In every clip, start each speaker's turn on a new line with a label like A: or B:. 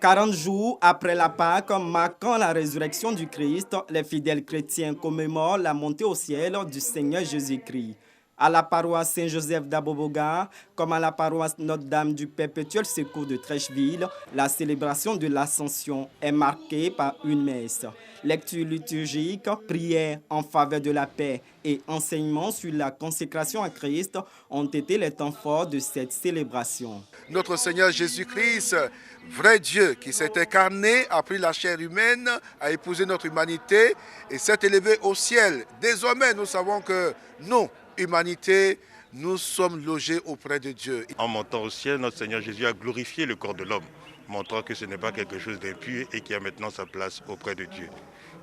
A: 40 jours après la Pâque, marquant la résurrection du Christ, les fidèles chrétiens commémorent la montée au ciel du Seigneur Jésus-Christ. À la paroisse Saint-Joseph d'Aboboga, comme à la paroisse Notre-Dame du Perpétuel Secours de Trècheville, la célébration de l'Ascension est marquée par une messe. Lecture liturgique, prière en faveur de la paix et enseignement sur la consécration à Christ ont été les temps forts de cette célébration.
B: Notre Seigneur Jésus-Christ, vrai Dieu qui s'est incarné, a pris la chair humaine, a épousé notre humanité et s'est élevé au ciel. Désormais, nous savons que nous, humanité, nous sommes logés auprès de Dieu.
C: En montant au ciel, notre Seigneur Jésus a glorifié le corps de l'homme, montrant que ce n'est pas quelque chose d'impur et qui a maintenant sa place auprès de Dieu.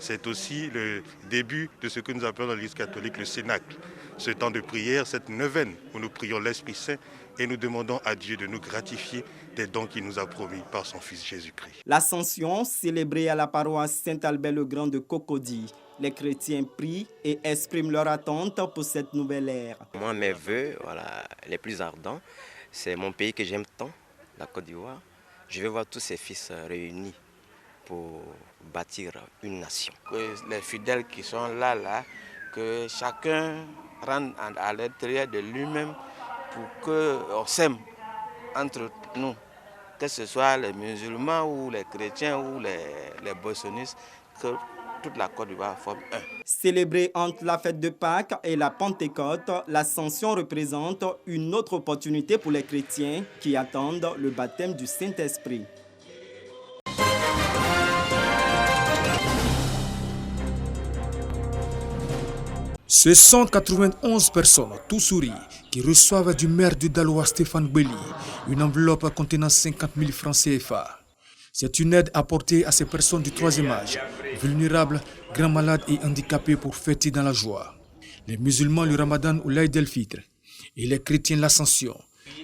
C: C'est aussi le début de ce que nous appelons dans l'Église catholique le Cénacle, ce temps de prière, cette neuvaine où nous prions l'Esprit Saint et nous demandons à Dieu de nous gratifier des dons qu'il nous a promis par son Fils Jésus-Christ.
A: L'Ascension, célébrée à la paroisse Saint-Albert-le-Grand de Cocody. Les chrétiens prient et expriment leur attente pour cette nouvelle ère.
D: Moi, mes vœux les plus ardents, c'est mon pays que j'aime tant, la Côte d'Ivoire. Je veux voir tous ces fils réunis pour bâtir une nation.
E: Que les fidèles qui sont là, que chacun rentre à l'intérieur de lui-même pour qu'on s'aime entre nous, que ce soit les musulmans ou les chrétiens ou les boissonnistes, que toute la Côte d'Ivoire forme un.
A: Célébrée entre la fête de Pâques et la Pentecôte, l'Ascension représente une autre opportunité pour les chrétiens qui attendent le baptême du Saint-Esprit.
F: Ce sont 191 personnes, tout souris, qui reçoivent du maire de Daloa, Stéphane Belli, une enveloppe contenant 50 000 francs CFA. C'est une aide apportée à ces personnes du troisième âge, vulnérables, grands malades et handicapés pour fêter dans la joie. Les musulmans le Ramadan ou l'Aïd el-Fitr et les chrétiens l'Ascension.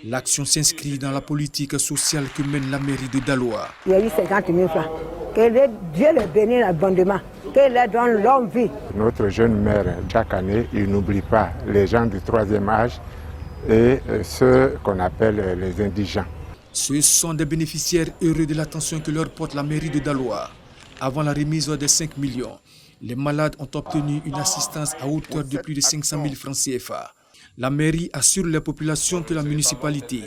F: L'action s'inscrit dans la politique sociale que mène la mairie de Daloa.
G: Il y a eu 50 000 francs. Que Dieu les bénisse abondamment. Que leur donne longue vie.
H: Notre jeune maire, chaque année, il n'oublie pas les gens du troisième âge et ceux qu'on appelle les indigents.
F: Ce sont des bénéficiaires heureux de l'attention que leur porte la mairie de Daloa. Avant la remise des 5 millions, les malades ont obtenu une assistance à hauteur de plus de 500 000 francs CFA. La mairie assure les populations que la municipalité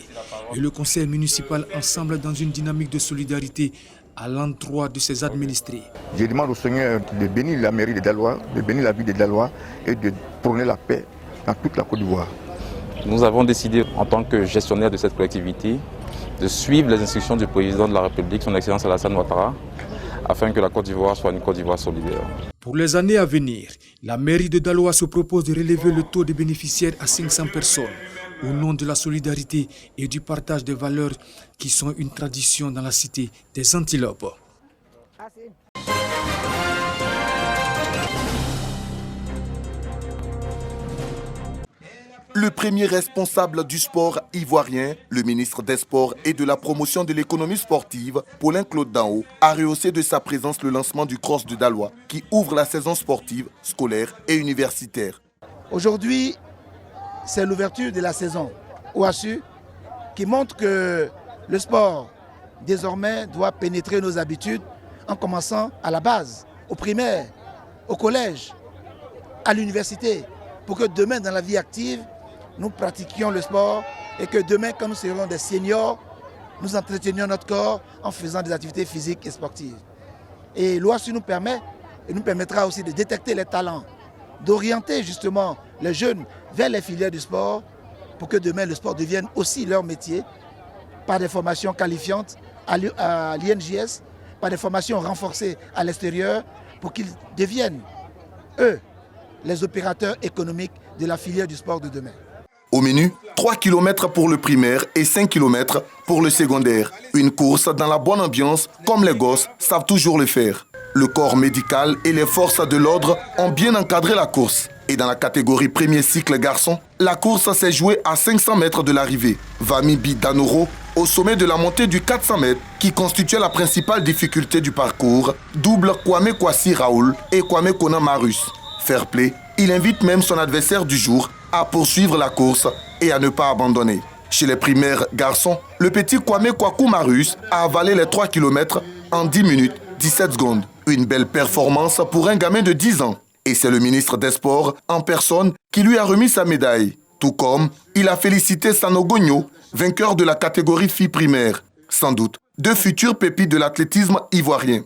F: et le conseil municipal ensemble dans une dynamique de solidarité à l'endroit de ses administrés.
I: Je demande au Seigneur de bénir la mairie de Daloa, de bénir la ville de Daloa et de prôner la paix dans toute la Côte d'Ivoire.
J: Nous avons décidé en tant que gestionnaire de cette collectivité de suivre les instructions du président de la République, son Excellence Alassane Ouattara, afin que la Côte d'Ivoire soit une Côte d'Ivoire solidaire.
F: Pour les années à venir, la mairie de Daloa se propose de relever le taux de bénéficiaires à 500 personnes au nom de la solidarité et du partage des valeurs qui sont une tradition dans la cité des Antilopes.
B: Le premier responsable du sport ivoirien, le ministre des Sports et de la promotion de l'économie sportive, Paulin Claude Danho, a rehaussé de sa présence le lancement du Cross de Daloa, qui ouvre la saison sportive, scolaire et universitaire.
K: Aujourd'hui, c'est l'ouverture de la saison OASU qui montre que le sport, désormais, doit pénétrer nos habitudes en commençant à la base, au primaire, au collège, à l'université, pour que demain, dans la vie active, nous pratiquions le sport et que demain, quand nous serons des seniors, nous entretenions notre corps en faisant des activités physiques et sportives. Et l'OASU nous permet, et nous permettra aussi de détecter les talents, d'orienter justement les jeunes vers les filières du sport pour que demain le sport devienne aussi leur métier par des formations qualifiantes à l'INJS, par des formations renforcées à l'extérieur pour qu'ils deviennent, eux, les opérateurs économiques de la filière du sport de demain.
B: Au menu, 3 km pour le primaire et 5 km pour le secondaire. Une course dans la bonne ambiance, comme les gosses savent toujours le faire. Le corps médical et les forces de l'ordre ont bien encadré la course. Et dans la catégorie premier cycle garçon, la course s'est jouée à 500 mètres de l'arrivée. Vamibi Danoro, au sommet de la montée du 400 mètres, qui constituait la principale difficulté du parcours, double Kwame Kwasi Raoul et Kwame Kona Marus. Fair play, il invite même son adversaire du jour à poursuivre la course et à ne pas abandonner. Chez les primaires garçons, le petit Kwame Kwaku Marius a avalé les 3 km en 10 minutes 17 secondes. Une belle performance pour un gamin de 10 ans. Et c'est le ministre des Sports en personne qui lui a remis sa médaille. Tout comme il a félicité Sanogo Nyo, vainqueur de la catégorie filles primaires. Sans doute, 2 futures pépites de l'athlétisme ivoirien.